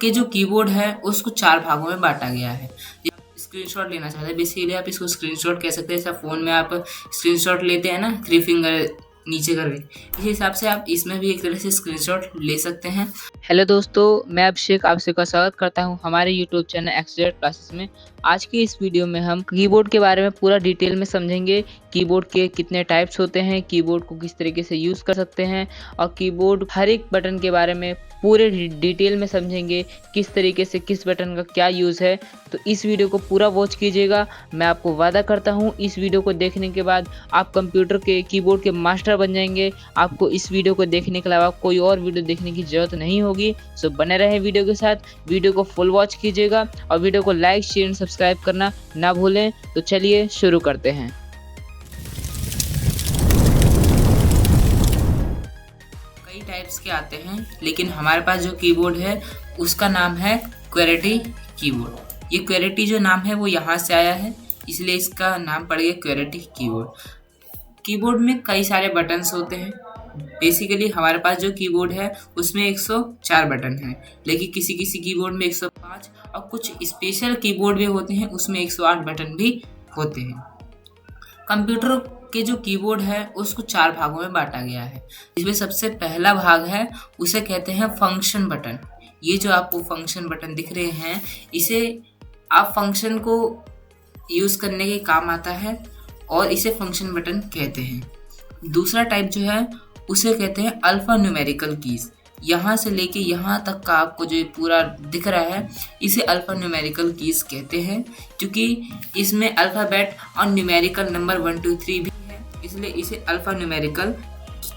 के जो कीबोर्ड है उसको 4 भागों में बांटा गया है। स्क्रीनशॉट लेना चाहते हैं, बेसिकली आप इसको स्क्रीनशॉट कह सकते हैं। जैसा फ़ोन में आप स्क्रीनशॉट लेते हैं ना 3 फिंगर नीचे करके, इसी हिसाब से आप इसमें भी एक तरह से स्क्रीनशॉट ले सकते हैं। हेलो दोस्तों, मैं अभिषेक आप सबका स्वागत करता हूं हमारे यूट्यूब चैनल एक्सजेड क्लासेस में। आज की इस वीडियो में हम कीबोर्ड के बारे में पूरा डिटेल में समझेंगे। कीबोर्ड के कितने टाइप्स होते हैं, कीबोर्ड को किस तरीके से यूज़ कर सकते हैं और कीबोर्ड हर एक बटन के बारे में पूरे डिटेल में समझेंगे, किस तरीके से किस बटन का क्या यूज़ है। तो इस वीडियो को पूरा वॉच कीजिएगा। मैं आपको वादा करता हूँ इस वीडियो को देखने के बाद आप कंप्यूटर के कीबोर्ड के मास्टर बन जाएंगे। आपको इस वीडियो को देखने के अलावा कोई और वीडियो देखने की ज़रूरत नहीं होगी। सो बने रहें वीडियो के साथ, वीडियो को फुल वॉच कीजिएगा और वीडियो को लाइक शेयर एंड सब्सक्राइब करना ना भूलें। तो चलिए शुरू करते हैं। कई टाइप्स के आते हैं, लेकिन हमारे पास जो कीबोर्ड है उसका नाम है क्वेरेटी कीबोर्ड। ये क्वेरेटी जो नाम है वो यहाँ से आया है, इसलिए इसका नाम पड़ गया क्वेरेटी कीबोर्ड। कीबोर्ड में कई सारे बटन्स होते हैं। बेसिकली हमारे पास जो कीबोर्ड है उसमें 104 बटन हैं, लेकिन किसी किसी कीबोर्ड में 105 और कुछ स्पेशल कीबोर्ड भी होते हैं उसमें 108 बटन भी होते हैं। कंप्यूटर के जो कीबोर्ड है उसको 4 भागों में बांटा गया है। इसमें सबसे पहला भाग है उसे कहते हैं फंक्शन बटन। ये जो आपको फंक्शन बटन दिख रहे हैं, इसे आप फंक्शन को यूज़ करने के काम आता है और इसे फंक्शन बटन कहते हैं। दूसरा टाइप जो है उसे कहते हैं अल्फा न्यूमेरिकल कीज़। यहाँ से लेके यहाँ तक का आपको जो पूरा दिख रहा है इसे अल्फा न्यूमेरिकल कीज़ कहते हैं, क्योंकि इसमें अल्फ़ाबेट और न्यूमेरिकल नंबर 1 2 3 भी है, इसलिए इसे अल्फा न्यूमेरिकल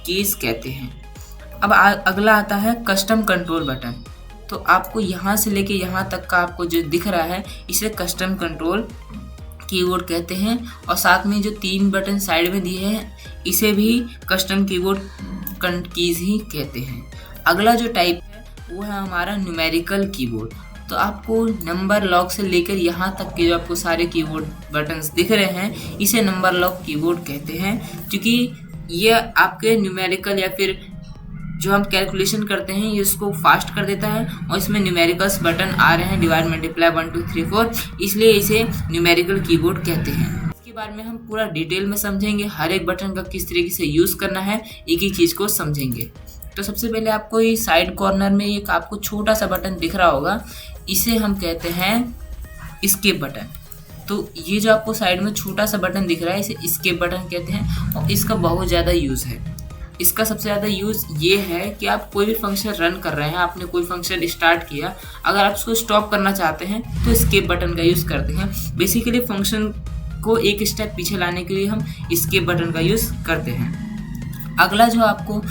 कीज़ कहते हैं। अब अगला आता है कस्टम कंट्रोल बटन। तो आपको यहाँ से लेके यहाँ तक का आपको जो दिख रहा है इसे कस्टम कंट्रोल कीबोर्ड कहते हैं, और साथ में जो 3 बटन साइड में दिए हैं इसे भी कस्टम कीबोर्ड कीज़ ही कहते हैं। अगला जो टाइप है वो है हमारा न्यूमेरिकल कीबोर्ड। तो आपको नंबर लॉक से लेकर यहाँ तक के जो आपको सारे कीबोर्ड बटन्स दिख रहे हैं इसे नंबर लॉक कीबोर्ड कहते हैं, क्योंकि ये आपके न्यूमेरिकल या फिर जो हम कैलकुलेशन करते हैं ये इसको फास्ट कर देता है, और इसमें न्यूमेरिकल्स बटन आ रहे हैं डिवाइड मल्टीप्लाई 1 2 3 4, इसलिए इसे न्यूमेरिकल कीबोर्ड कहते हैं। इसके बारे में हम पूरा डिटेल में समझेंगे, हर एक बटन का किस तरीके से यूज़ करना है, एक एक चीज़ को समझेंगे। तो सबसे पहले आपको ये साइड कॉर्नर में एक आपको छोटा सा बटन दिख रहा होगा, इसे हम कहते हैं एस्केप बटन। तो ये जो आपको साइड में छोटा सा बटन दिख रहा है इसे एस्केप बटन कहते हैं, और इसका बहुत ज़्यादा यूज़ है। इसका सबसे ज़्यादा यूज़ ये है कि आप कोई भी फंक्शन रन कर रहे हैं, आपने कोई फंक्शन स्टार्ट किया, अगर आप उसको स्टॉप करना चाहते हैं तो एस्केप बटन का यूज़ करते हैं। बेसिकली फंक्शन को एक स्टेप पीछे लाने के लिए हम एस्केप बटन का यूज़ करते हैं। अगला जो आपको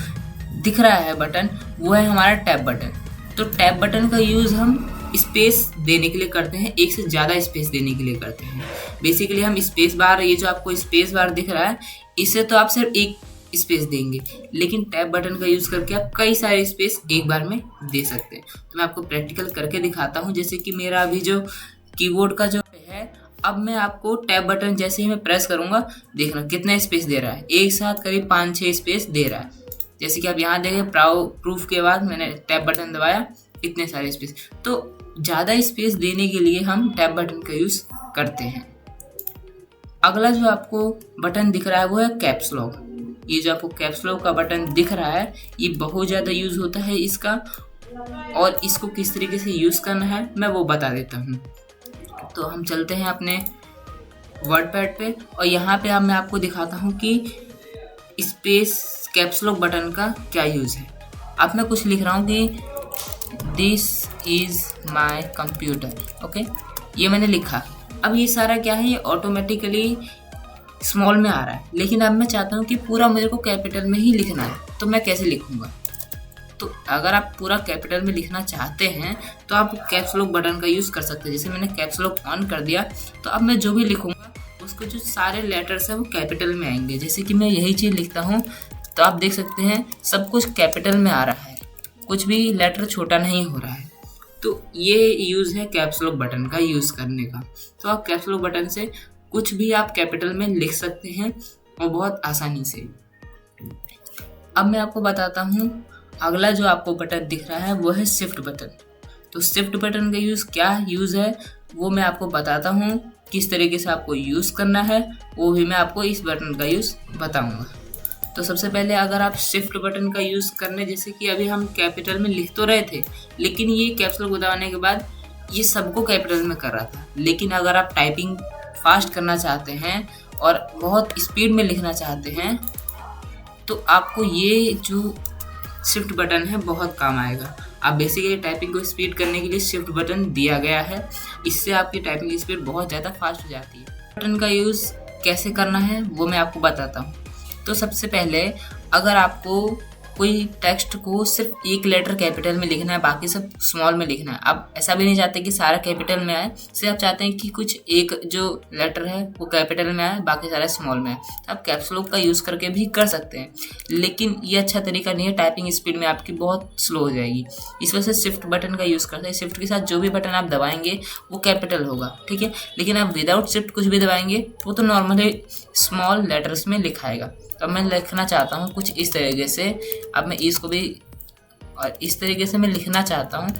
दिख रहा है बटन वो है हमारा टैब बटन। तो टैब बटन का यूज़ हम स्पेस देने के लिए करते हैं, एक से ज़्यादा स्पेस देने के लिए करते हैं। बेसिकली हम स्पेस बार, ये जो आपको स्पेस बार दिख रहा है इससे तो आप सिर्फ एक स्पेस देंगे, लेकिन टैब बटन का यूज़ करके आप कई सारे स्पेस एक बार में दे सकते हैं। तो मैं आपको प्रैक्टिकल करके दिखाता हूँ। जैसे कि मेरा अभी जो कीबोर्ड का जो है, अब मैं आपको टैब बटन जैसे ही मैं प्रेस करूँगा, देखना कितना स्पेस दे रहा है। एक साथ करीब 5-6 स्पेस दे रहा है। जैसे कि आप यहाँ देखें, प्रूफ के बाद मैंने टैब बटन दबाया, इतने सारे स्पेस। तो ज़्यादा स्पेस देने के लिए हम टैब बटन का यूज़ करते हैं। अगला जो आपको बटन दिख रहा है वो है कैप्स लॉक। ये जो आपको कैप्स लॉक का बटन दिख रहा है ये बहुत ज़्यादा यूज़ होता है इसका, और इसको किस तरीके से यूज़ करना है मैं वो बता देता हूँ। तो हम चलते हैं अपने वर्ड पैड पे, और यहाँ पे मैं आपको दिखाता हूँ कि स्पेस कैप्स लॉक बटन का क्या यूज़ है। अब मैं कुछ लिख रहा हूँ कि this is my computer, okay, ये मैंने लिखा। अब ये सारा क्या है, ये ऑटोमेटिकली स्मॉल में आ रहा है, लेकिन अब मैं चाहता हूँ कि पूरा मेरे को कैपिटल में ही लिखना है, तो मैं कैसे लिखूँगा। तो अगर आप पूरा कैपिटल में लिखना चाहते हैं तो आप कैप्स लॉक बटन का यूज़ कर सकते हैं। जैसे मैंने कैप्स लॉक ऑन कर दिया, तो अब मैं जो भी लिखूँगा उसको जो सारे लेटर्स हैं वो कैपिटल में आएंगे। जैसे कि मैं यही चीज़ लिखता हूँ तो आप देख सकते हैं सब कुछ कैपिटल में आ रहा है, कुछ भी लेटर छोटा नहीं हो रहा है। तो ये यूज़ है कैप्स लॉक बटन का यूज़ करने का। तो आप कैप्स लॉक बटन से कुछ भी आप कैपिटल में लिख सकते हैं और बहुत आसानी से। अब मैं आपको बताता हूँ अगला जो आपको बटन दिख रहा है वो है शिफ्ट बटन। तो शिफ्ट बटन का क्या यूज़ है वो मैं आपको बताता हूँ, किस तरीके से आपको यूज़ करना है वो भी मैं आपको इस बटन का यूज़ बताऊँगा। तो सबसे पहले अगर आप शिफ्ट बटन का यूज़ करने, जैसे कि अभी हम कैपिटल में लिख तो रहे थे, लेकिन ये कैप्स लॉक दबाने के बाद ये सबको कैपिटल में कर रहा था। लेकिन अगर आप टाइपिंग फास्ट करना चाहते हैं और बहुत स्पीड में लिखना चाहते हैं तो आपको ये जो शिफ्ट बटन है बहुत काम आएगा। आप बेसिकली टाइपिंग को स्पीड करने के लिए शिफ्ट बटन दिया गया है, इससे आपकी टाइपिंग स्पीड बहुत ज़्यादा फास्ट हो जाती है। बटन का यूज़ कैसे करना है वो मैं आपको बताता हूँ। तो सबसे पहले अगर आपको कोई टेक्स्ट को सिर्फ एक लेटर कैपिटल में लिखना है, बाकी सब स्मॉल में लिखना है, आप ऐसा भी नहीं चाहते कि सारा कैपिटल में आए, सिर्फ आप चाहते हैं कि कुछ एक जो लेटर है वो कैपिटल में आए, बाकी सारा स्मॉल में आए, तो आप कैप्स लॉक का यूज़ करके भी कर सकते हैं। लेकिन ये अच्छा तरीका नहीं है, टाइपिंग स्पीड में आपकी बहुत स्लो हो जाएगी। इस वजह से शिफ्ट बटन का यूज़ करते हैं। शिफ्ट के साथ जो भी बटन आप दबाएंगे वो कैपिटल होगा, ठीक है। लेकिन आप विदाउट शिफ्ट कुछ भी दबाएंगे वो तो नॉर्मली स्मॉल लेटर्स में लिखाएगा। तो मैं लिखना चाहता हूँ कुछ इस तरीके से, अब मैं इसको भी और इस तरीके से मैं लिखना चाहता हूँ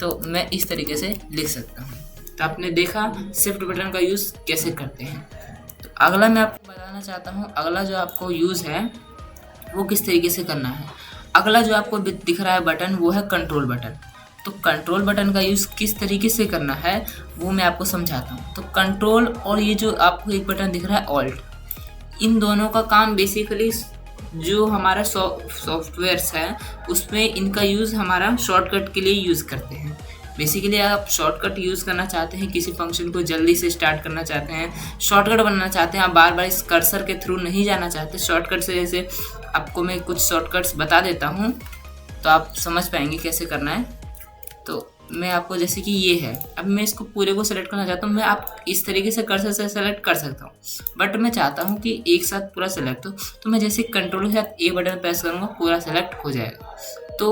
तो मैं इस तरीके से लिख सकता हूँ। तो आपने देखा शिफ्ट बटन का यूज़ कैसे करते हैं। तो अगला मैं आपको बताना चाहता हूँ, अगला जो आपको यूज़ है वो किस तरीके से करना है। अगला जो आपको दिख रहा है बटन वो है कंट्रोल बटन। तो कंट्रोल बटन का यूज़ किस तरीके से करना है वो मैं आपको समझाता हूँ। तो कंट्रोल और ये जो आपको एक बटन दिख रहा है ऑल्ट, इन दोनों का काम बेसिकली जो हमारा सॉफ्टवेयर्स है उसमें इनका यूज़ हमारा शॉर्टकट के लिए यूज़ करते हैं। बेसिकली आप शॉर्टकट यूज़ करना चाहते हैं, किसी फंक्शन को जल्दी से स्टार्ट करना चाहते हैं, शॉर्टकट बनाना चाहते हैं, आप बार बार इस कर्सर के थ्रू नहीं जाना चाहते शॉर्टकट से। जैसे आपको मैं कुछ शॉर्टकट्स बता देता हूँ तो आप समझ पाएंगे कैसे करना है। तो मैं आपको, जैसे कि ये है, अब मैं इसको पूरे को सेलेक्ट करना चाहता हूँ, मैं आप इस तरीके से कर्सर से सेलेक्ट कर सकता हूँ, बट मैं चाहता हूँ कि एक साथ पूरा सेलेक्ट हो। तो मैं जैसे कंट्रोल के साथ ए बटन प्रेस करूँगा पूरा सेलेक्ट हो जाएगा। तो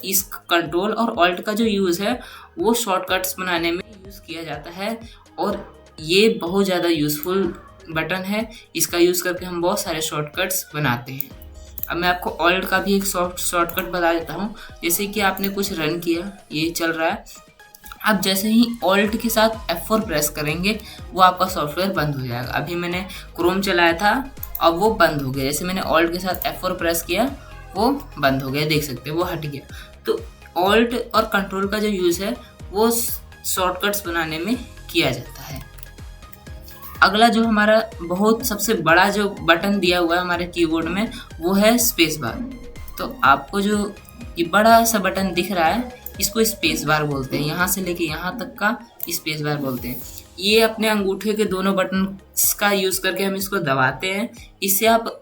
इस कंट्रोल और ऑल्ट का जो यूज़ है वो शॉर्टकट्स बनाने में यूज़ किया जाता है और ये बहुत ज़्यादा यूज़फुल बटन है। इसका यूज़ करके हम बहुत सारे शॉर्टकट्स बनाते हैं। अब मैं आपको ऑल्ट का भी एक शॉर्टकट बता देता हूँ। जैसे कि आपने कुछ रन किया, ये चल रहा है, आप जैसे ही ऑल्ट के साथ F4 प्रेस करेंगे वो आपका सॉफ्टवेयर बंद हो जाएगा। अभी मैंने क्रोम चलाया था, अब वो बंद हो गया। जैसे मैंने ऑल्ट के साथ F4 प्रेस किया वो बंद हो गया, देख सकते हैं वो हट गया। तो ऑल्ट और कंट्रोल का जो यूज़ है वो शॉर्टकट्स बनाने में किया जाता है। अगला जो हमारा बहुत सबसे बड़ा जो बटन दिया हुआ है हमारे कीबोर्ड में वो है स्पेस बार। तो आपको जो ये बड़ा सा बटन दिख रहा है इसको स्पेस बार बोलते हैं, यहाँ से लेके यहाँ तक का स्पेस बार बोलते हैं। ये अपने अंगूठे के दोनों बटन का यूज़ करके हम इसको दबाते हैं। इससे आप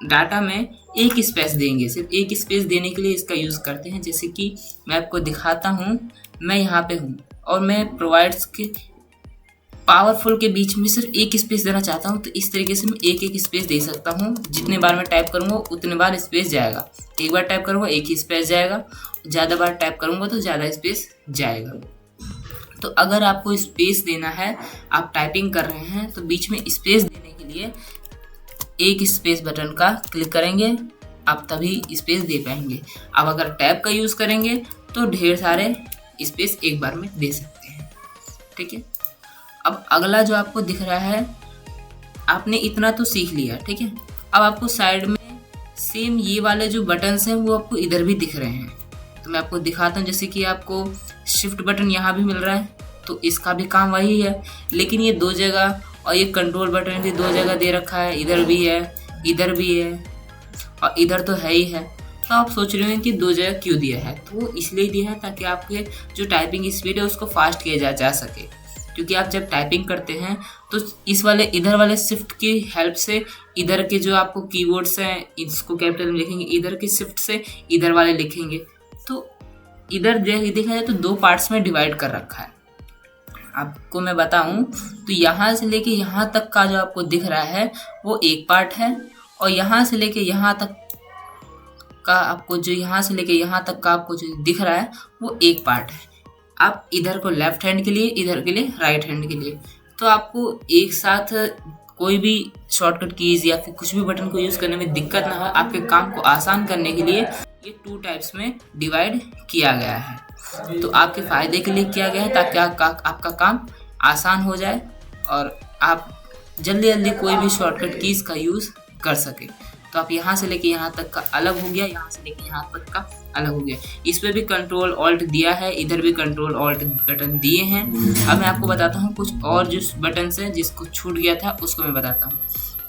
डाटा में एक स्पेस देंगे, सिर्फ एक स्पेस देने के लिए इसका यूज़ करते हैं। जैसे कि मैं आपको दिखाता हूँ, मैं यहाँ पे हूँ और मैं प्रोवाइड्स के पावरफुल के बीच में सिर्फ एक स्पेस देना चाहता हूँ, तो इस तरीके से मैं एक एक स्पेस दे सकता हूँ। जितने बार मैं टाइप करूँगा उतने बार स्पेस जाएगा। एक बार टाइप करूँगा एक ही स्पेस जाएगा, ज़्यादा बार टाइप करूँगा तो ज़्यादा स्पेस जाएगा। तो अगर आपको स्पेस देना है, आप टाइपिंग कर रहे हैं, तो बीच में स्पेस देने के लिए एक स्पेस बटन का क्लिक करेंगे, आप तभी स्पेस दे पाएंगे। अब अगर टैब का यूज़ करेंगे तो ढेर सारे स्पेस एक बार में दे सकते हैं, ठीक है। अब अगला जो आपको दिख रहा है, आपने इतना तो सीख लिया, ठीक है। अब आपको साइड में सेम ये वाले जो बटन्स हैं वो आपको इधर भी दिख रहे हैं, तो मैं आपको दिखाता हूँ। जैसे कि आपको शिफ्ट बटन यहाँ भी मिल रहा है, तो इसका भी काम वही है, लेकिन ये दो जगह, और ये कंट्रोल बटन भी दो जगह दे रखा है, इधर भी है, इधर भी है और इधर तो है ही है। तो आप सोच रहे हैं कि दो जगह क्यों दिया है, तो वो इसलिए दिया है ताकि आपके जो टाइपिंग स्पीड है उसको फास्ट किया जा सके। क्योंकि आप जब टाइपिंग करते हैं तो इस वाले इधर वाले शिफ्ट की हेल्प से इधर के जो आपको कीवर्ड्स हैं इसको कैपिटल में लिखेंगे, इधर के शिफ्ट से इधर वाले लिखेंगे। तो इधर देखा जाए तो दो पार्ट्स में डिवाइड कर रखा है। आपको मैं बताऊं तो यहाँ से लेके यहाँ तक का जो आपको दिख रहा है वो एक पार्ट है, और यहाँ से लेके यहाँ तक का आपको जो यहाँ से लेके यहाँ तक का आपको जो दिख रहा है वो एक पार्ट है। आप इधर को लेफ्ट हैंड के लिए, इधर के लिए राइट हैंड के लिए। तो आपको एक साथ कोई भी शॉर्टकट कीज या फिर कुछ भी बटन को यूज़ करने में दिक्कत ना हो, आपके काम को आसान करने के लिए ये 2 टाइप्स में डिवाइड किया गया है। तो आपके फ़ायदे के लिए किया गया है ताकि आपका काम आसान हो जाए और आप जल्दी जल्दी कोई भी शॉर्टकट कीज़ का यूज़ कर सके। तो आप यहाँ से लेके यहाँ तक का अलग हो गया, यहाँ से लेके यहाँ तक का अलग हो गया। इस पर भी कंट्रोल ऑल्ट दिया है, इधर भी कंट्रोल ऑल्ट बटन दिए हैं। अब मैं आपको बताता हूँ कुछ और जो बटन है जिसको छूट गया था उसको मैं बताता हूँ।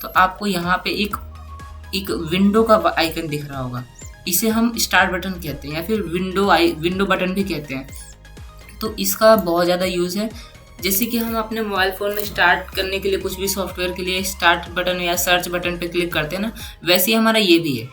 तो आपको यहाँ पे एक विंडो का आइकन दिख रहा होगा, इसे हम स्टार्ट बटन कहते हैं या फिर विंडो बटन भी कहते हैं। तो इसका बहुत ज़्यादा यूज़ है। जैसे कि हम अपने मोबाइल फ़ोन में स्टार्ट करने के लिए कुछ भी सॉफ्टवेयर के लिए स्टार्ट बटन या सर्च बटन पे क्लिक करते हैं ना, वैसे ही हमारा ये भी है।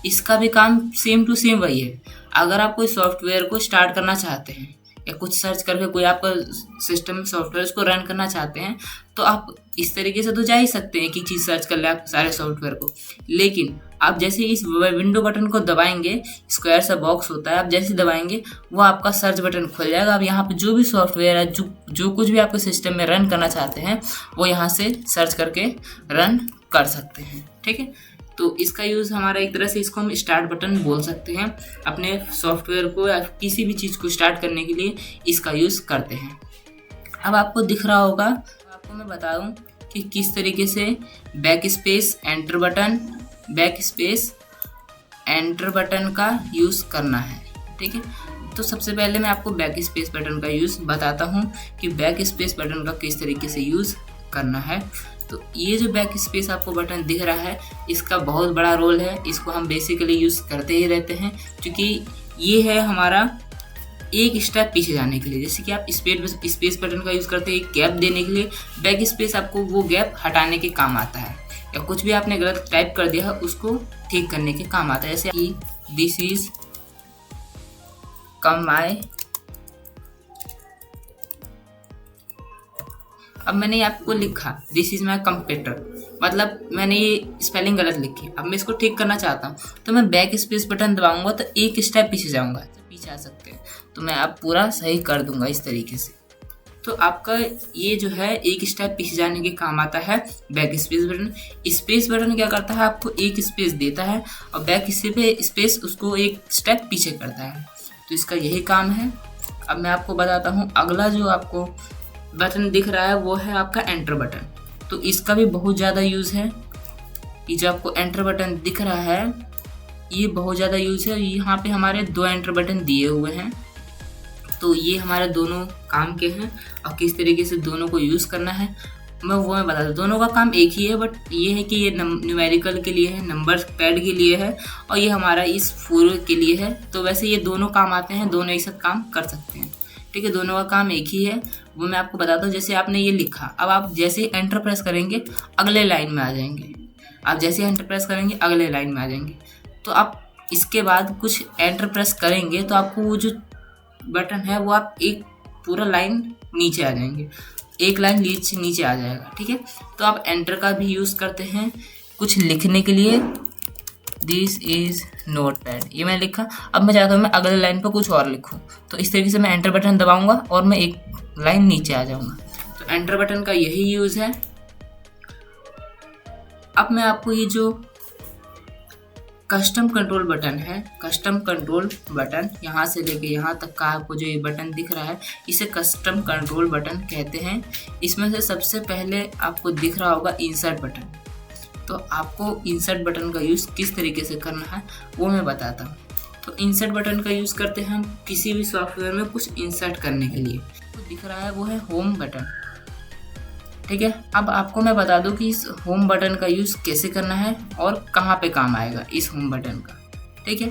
इसका भी काम सेम टू सेम वही है। अगर आप कोई सॉफ्टवेयर को स्टार्ट करना चाहते हैं या कुछ सर्च करके कोई आपका सिस्टम सॉफ्टवेयर को रन करना चाहते हैं तो आप इस तरीके से तो जा ही सकते हैं कि चीज़ सर्च कर ले आप सारे सॉफ्टवेयर को। लेकिन आप जैसे इस विंडो बटन को दबाएंगे, स्क्वायर सा बॉक्स होता है, आप जैसे दबाएंगे वो आपका सर्च बटन खुल जाएगा। आप यहाँ पे जो भी सॉफ्टवेयर है जो कुछ भी आपके सिस्टम में रन करना चाहते हैं वो यहाँ से सर्च करके रन कर सकते हैं। ठीक है, तो इसका यूज़ हमारा एक तरह से इसको हम स्टार्ट बटन बोल सकते हैं। अपने सॉफ्टवेयर को या किसी भी चीज़ को स्टार्ट करने के लिए इसका यूज़ करते हैं। अब आपको दिख रहा होगा, आपको मैं बता दूं कि किस तरीके से बैक स्पेस एंटर बटन का यूज़ करना है। ठीक है, तो सबसे पहले मैं आपको बैक स्पेस बटन का यूज़ बताता हूँ कि बैक स्पेस बटन का किस तरीके से यूज़ करना है। तो ये जो बैक स्पेस आपको बटन दिख रहा है इसका बहुत बड़ा रोल है। इसको हम बेसिकली यूज़ करते ही रहते हैं क्योंकि ये है हमारा एक स्टेप पीछे जाने के लिए। जैसे कि आप स्पेस बटन का यूज़ करते हैं एक गैप देने के लिए, बैक स्पेस आपको वो गैप हटाने के काम आता है या कुछ भी आपने गलत टाइप कर दिया है उसको ठीक करने के काम आता है। जैसे कि दिस इज कम माई, अब मैंने आपको लिखा दिस इज़ माई कंप्यूटर, मतलब मैंने ये स्पेलिंग गलत लिखी। अब मैं इसको ठीक करना चाहता हूँ तो मैं बैक स्पेस बटन दबाऊंगा तो एक स्टेप पीछे जाऊंगा, पीछे आ सकते हैं। तो मैं अब पूरा सही कर दूंगा इस तरीके से। तो आपका ये जो है एक स्टेप पीछे जाने के काम आता है back space button. Space button क्या करता है, आपको एक स्पेस देता है और बैक स्पेस उसको एक स्टेप पीछे करता है। तो इसका यही काम है। अब मैं आपको बताता हूँ अगला जो आपको बटन दिख रहा है वो है आपका एंटर बटन। तो इसका भी बहुत ज़्यादा यूज़ है। ये जो आपको एंटर बटन दिख रहा है ये बहुत ज़्यादा यूज़ है। यहाँ पे हमारे 2 एंटर बटन दिए हुए हैं। तो ये हमारे दोनों काम के हैं और किस तरीके से दोनों को यूज़ करना है मैं बता दूँ। दोनों का काम एक ही है, बट ये है कि ये न्यूमेरिकल के लिए है, नंबर पैड के लिए है और ये हमारा इस फोर के लिए है। तो वैसे ये दोनों काम आते हैं, दोनों एक साथ काम कर सकते हैं। ठीक है, दोनों का काम एक ही है, वो मैं आपको बताता हूँ। जैसे आपने ये लिखा, अब आप जैसे एंटर प्रेस करेंगे अगले लाइन में आ जाएंगे। आप जैसे एंटर प्रेस करेंगे अगले लाइन में आ जाएंगे। तो आप इसके बाद कुछ एंटर प्रेस करेंगे तो आपको वो जो बटन है वो आप एक पूरा लाइन नीचे आ जाएंगे, एक लाइन नीचे आ जाएगा। ठीक है, तो आप एंटर का भी यूज़ करते हैं कुछ लिखने के लिए। दिस इज़ नोट पैड, ये मैं लिखा। अब मैं चाहता हूँ मैं अगले लाइन पर कुछ और लिखूँ, तो इस तरीके से मैं एंटर बटन दबाऊंगा और मैं एक लाइन नीचे आ जाऊँगा। तो एंटर बटन का यही यूज़ है। अब मैं आपको ये जो कस्टम कंट्रोल बटन है, कस्टम कंट्रोल बटन यहाँ से लेके यहाँ तक का आपको जो ये बटन दिख रहा है इसे कस्टम कंट्रोल बटन कहते हैं। इसमें से सबसे पहले आपको दिख रहा होगा इंसर्ट बटन। तो आपको इंसर्ट बटन का यूज़ किस तरीके से करना है वो मैं बताता हूँ। तो इंसर्ट बटन का यूज़ करते हैं हम किसी भी सॉफ्टवेयर में कुछ इंसर्ट करने के लिए। तो दिख रहा है वो है होम बटन। ठीक है, अब आपको मैं बता दूं कि इस होम बटन का यूज़ कैसे करना है और कहाँ पे काम आएगा इस होम बटन का। ठीक है,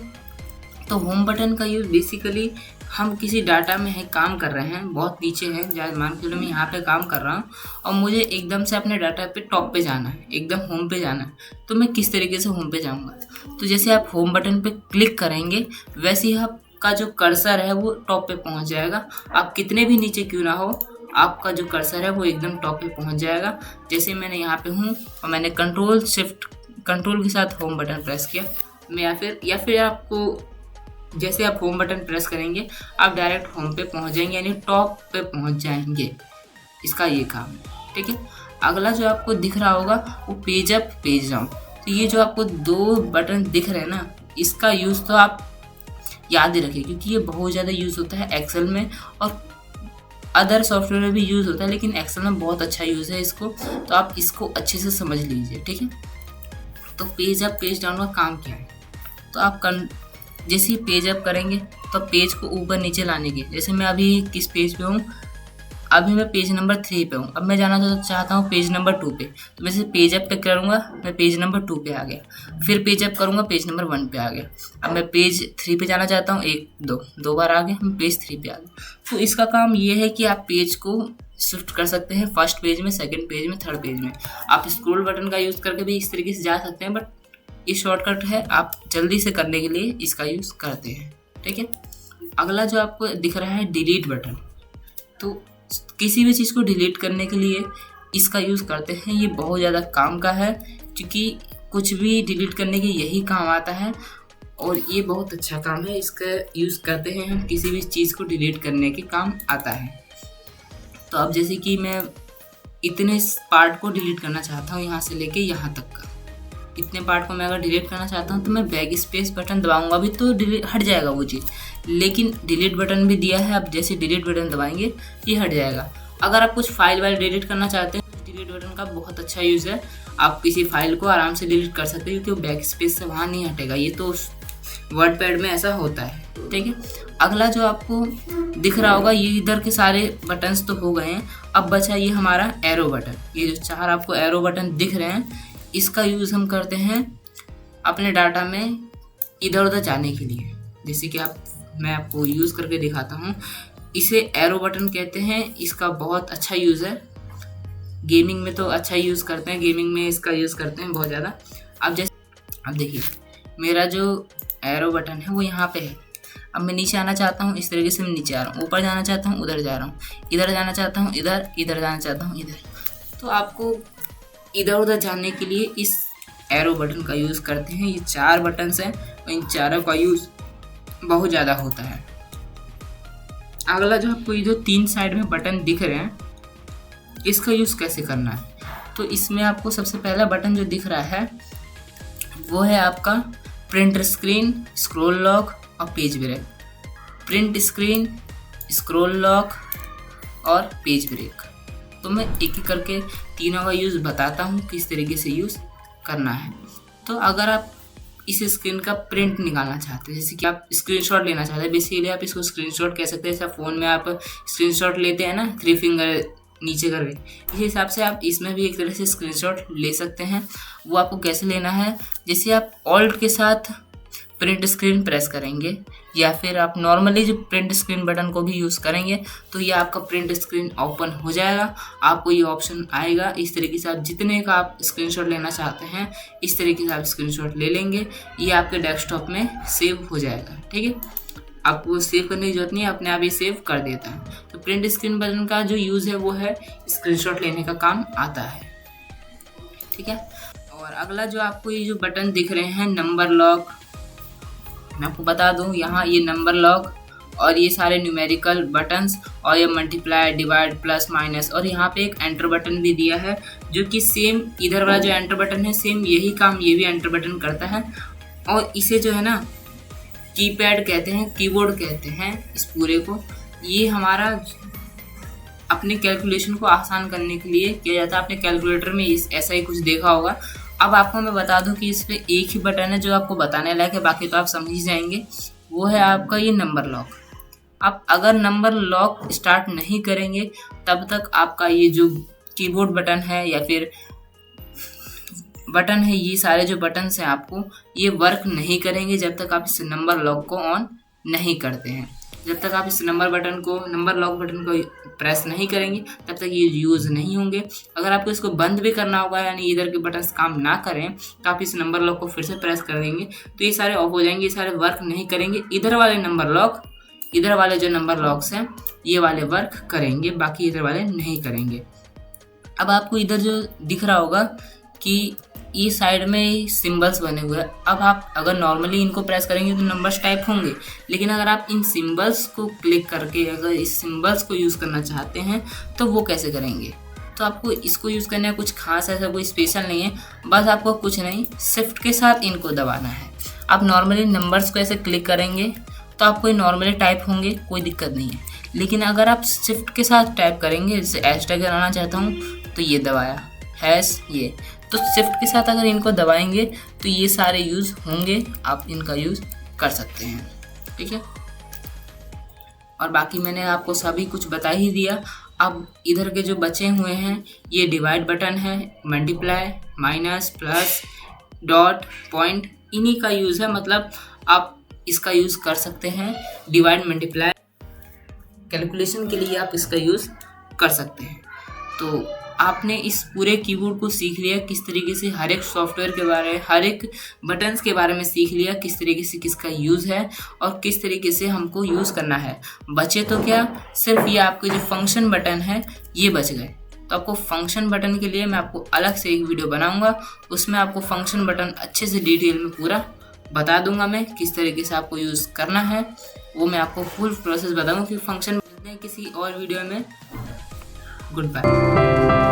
तो होम बटन का यूज़ बेसिकली हम किसी डाटा में है काम कर रहे हैं, बहुत पीछे है, जैसे मान के चलो मैं यहाँ पे काम कर रहा हूँ और मुझे एकदम से अपने डाटा पे टॉप पे जाना है, एकदम होम पे जाना है। तो मैं किस तरीके से होम पे जाऊँगा, तो जैसे आप होम बटन पे क्लिक करेंगे वैसे ही आपका जो कर्सर है वो टॉप पे पहुँच जाएगा। आप कितने भी नीचे क्यों ना हो, आपका जो कर्सर है वो एकदम टॉप पे पहुंच जाएगा। जैसे मैंने यहाँ पे हूँ और मैंने कंट्रोल के साथ होम बटन प्रेस किया, मैं या फिर आपको जैसे आप होम बटन प्रेस करेंगे आप डायरेक्ट होम पे पहुंच जाएंगे, यानी टॉप पे पहुंच जाएंगे। इसका ये काम है। ठीक है, अगला जो आपको दिख रहा होगा वो पेज अप पेज डाउन। तो ये जो आपको 2 बटन दिख रहे हैं ना, इसका यूज़ तो आप याद ही रखिए, क्योंकि ये बहुत ज़्यादा यूज़ होता है एक्सेल में और अदर सॉफ्टवेयर में भी यूज़ होता है, लेकिन एक्सेल में बहुत अच्छा यूज़ है इसको, तो आप इसको अच्छे से समझ लीजिए, ठीक है। तो पेज डाउन का काम क्या है, तो आप जैसे ही पेज अप करेंगे तो पेज को ऊपर नीचे लाने के, जैसे मैं अभी किस पेज पे हूँ, अभी मैं पेज नंबर 3 पे हूँ, अब मैं जाना चाहता हूँ पेज नंबर 2 पे, तो मैं पेज अप पे करूँगा, मैं पेज नंबर 2 पे आ गया, फिर पेज अप करूँगा पेज नंबर 1 पे आ गया। अब मैं पेज 3 पे जाना चाहता हूँ, 2 बार आ गया, मैं पेज 3 पे आ गया। तो इसका काम ये है कि आप पेज को शिफ्ट कर सकते हैं फर्स्ट पेज में, सेकेंड पेज में, थर्ड पेज में। आप स्क्रॉल बटन का यूज़ करके भी इस तरीके से जा सकते हैं, बट ये शॉर्टकट है, आप जल्दी से करने के लिए इसका यूज़ करते हैं, ठीक है। अगला जो आपको दिख रहा है डिलीट बटन, तो किसी भी चीज़ को डिलीट करने के लिए इसका यूज़ करते हैं। ये बहुत ज़्यादा काम का है, क्योंकि कुछ भी डिलीट करने के यही काम आता है और ये बहुत अच्छा काम है। इसका यूज़ करते हैं हम, किसी भी चीज़ को डिलीट करने के काम आता है। तो अब जैसे कि मैं इतने पार्ट को डिलीट करना चाहता हूँ, यहाँ से लेके यहाँ तक का इतने पार्ट को मैं अगर डिलीट करना चाहता हूँ तो मैं बैक स्पेस बटन दबाऊंगा भी तो डिलीट हट जाएगा वो चीज़, लेकिन डिलीट बटन भी दिया है। अब जैसे डिलीट बटन दबाएंगे ये हट जाएगा। अगर आप कुछ फाइल वाइल डिलीट करना चाहते हैं तो डिलीट बटन का बहुत अच्छा यूज़ है, आप किसी फाइल को आराम से डिलीट कर सकते हैं, क्योंकि वो बैक स्पेस से वहाँ नहीं हटेगा। ये तो वर्ड पैड में ऐसा होता है, ठीक है। अगला जो आपको दिख रहा होगा, ये इधर के सारे बटन्स तो हो गए हैं, अब बचा ये हमारा एरो बटन। ये जो 4 आपको एरो बटन दिख रहे हैं, इसका यूज़ हम करते हैं अपने डाटा में इधर उधर जाने के लिए। जैसे कि मैं आपको यूज़ करके दिखाता हूँ। इसे एरो बटन कहते हैं, इसका बहुत अच्छा यूज़ है। गेमिंग में तो अच्छा यूज़ करते हैं, गेमिंग में इसका यूज़ करते हैं बहुत ज़्यादा। अब देखिए मेरा जो एरो बटन है वो यहाँ पे है। अब मैं नीचे आना चाहता हूँ, इस तरीके से मैं नीचे आ रहा हूँ, ऊपर जाना चाहता हूँ उधर जा रहा हूँ, इधर जाना चाहता हूँ इधर जाना चाहता हूँ इधर। तो आपको इधर उधर जाने के लिए इस एरो बटन का यूज़ करते हैं। ये 4 बटन्स हैं और इन चारों का यूज़ बहुत ज़्यादा होता है। अगला जो आपको ये जो 3 साइड में बटन दिख रहे हैं, इसका यूज़ कैसे करना है, तो इसमें आपको सबसे पहला बटन जो दिख रहा है वो है आपका प्रिंट स्क्रीन, स्क्रॉल लॉक और page break. Print screen, scroll lock और पेज ब्रेक। तो मैं एक एक करके तीनों का यूज़ बताता हूँ किस तरीके से यूज़ करना है। तो अगर आप इस स्क्रीन का प्रिंट निकालना चाहते हैं, जैसे कि आप स्क्रीनशॉट लेना चाहते हैं, बेसिकली आप इसको स्क्रीनशॉट कह सकते हैं। जैसा फ़ोन में आप स्क्रीनशॉट लेते हैं ना 3 फिंगर नीचे करके, इस हिसाब से आप इसमें भी एक तरह से स्क्रीनशॉट ले सकते हैं। वो आपको कैसे लेना है, जैसे आप ऑल्ट के साथ प्रिंट स्क्रीन प्रेस करेंगे या फिर आप नॉर्मली जो प्रिंट स्क्रीन बटन को भी यूज़ करेंगे तो ये आपका प्रिंट स्क्रीन ओपन हो जाएगा। आपको ये ऑप्शन आएगा। इस तरीके से आप जितने का आप स्क्रीनशॉट लेना चाहते हैं इस तरीके से आप स्क्रीनशॉट ले लेंगे, ये आपके डेस्कटॉप में सेव हो जाएगा, ठीक है। आपको सेव करने की जरूरत नहीं है, अपने आप ये सेव कर देता है। तो प्रिंट स्क्रीन बटन का जो यूज़ है वो है स्क्रीनशॉट लेने का काम आता है, ठीक है। और अगला जो आपको ये जो बटन दिख रहे हैं नंबर लॉक, मैं आपको बता दूं यहाँ ये नंबर लॉक और ये सारे न्यूमेरिकल बटन्स और ये मल्टीप्लाई, डिवाइड, प्लस, माइनस और यहाँ पे एक एंटर बटन भी दिया है जो कि सेम इधर वाला जो एंटर बटन है सेम यही काम ये भी एंटर बटन करता है। और इसे जो है ना कीपैड कहते हैं, कीबोर्ड कहते हैं इस पूरे को। ये हमारा अपने कैलकुलेशन को आसान करने के लिए किया जाता है। आपने कैलकुलेटर में ऐसा ही कुछ देखा होगा। अब आपको मैं बता दूं कि इस पर एक ही बटन है जो आपको बताने लायक है, बाकी तो आप समझ ही जाएंगे। वो है आपका ये नंबर लॉक। आप अगर नंबर लॉक स्टार्ट नहीं करेंगे तब तक आपका ये जो कीबोर्ड बटन है या फिर बटन है, ये सारे जो बटन्स हैं आपको ये वर्क नहीं करेंगे जब तक आप इस नंबर लॉक को ऑन नहीं करते हैं। जब तक आप इस नंबर लॉक बटन को प्रेस नहीं करेंगे तब तक ये यूज़ नहीं होंगे। अगर आपको इसको बंद भी करना होगा यानी इधर के बटन्स काम ना करें तो आप इस नंबर लॉक को फिर से प्रेस कर देंगे तो ये सारे ऑफ हो जाएंगे, ये सारे वर्क नहीं करेंगे। इधर वाले जो नंबर लॉक्स हैं ये वाले वर्क करेंगे, बाकी इधर वाले नहीं करेंगे। अब आपको इधर जो दिख रहा होगा कि ये साइड में सिंबल्स बने हुए हैं। अब आप अगर नॉर्मली इनको प्रेस करेंगे तो नंबर्स टाइप होंगे, लेकिन अगर आप इन सिंबल्स को क्लिक करके अगर इस सिंबल्स को यूज़ करना चाहते हैं तो वो कैसे करेंगे। तो आपको इसको यूज़ करना है, कुछ खास ऐसा कोई स्पेशल नहीं है, बस आपको कुछ नहीं शिफ्ट के साथ इनको दबाना है। आप नॉर्मली नंबर्स को ऐसे क्लिक करेंगे तो आपको ये नॉर्मली टाइप होंगे, कोई दिक्कत नहीं है। लेकिन अगर आप शिफ्ट के साथ टाइप करेंगे, जैसे हैशटैग लगाना चाहता हूँ तो ये दबाया हैश ये, तो शिफ्ट के साथ अगर इनको दबाएंगे तो ये सारे यूज़ होंगे, आप इनका यूज़ कर सकते हैं, ठीक है। और बाकी मैंने आपको सभी कुछ बता ही दिया। अब इधर के जो बचे हुए हैं ये डिवाइड बटन है, multiply, minus, plus, dot, point, इन्हीं का यूज़ है। मतलब आप इसका यूज़ कर सकते हैं, डिवाइड मल्टीप्लाई कैलकुलेशन के लिए आप इसका यूज़ कर सकते हैं। तो आपने इस पूरे कीबोर्ड को सीख लिया, किस तरीके से हर एक सॉफ्टवेयर के बारे में, हर एक बटन्स के बारे में सीख लिया, किस तरीके से किसका यूज़ है और किस तरीके से हमको यूज़ करना है। बचे तो क्या, सिर्फ ये आपके जो फंक्शन बटन है ये बच गए। तो आपको फंक्शन बटन के लिए मैं आपको अलग से एक वीडियो बनाऊंगा, उसमें आपको फंक्शन बटन अच्छे से डिटेल में पूरा बता दूंगा मैं, किस तरीके से आपको यूज़ करना है। वो मैं आपको फुल प्रोसेस बताऊँगा कि फंक्शन किसी और वीडियो में। Good bye.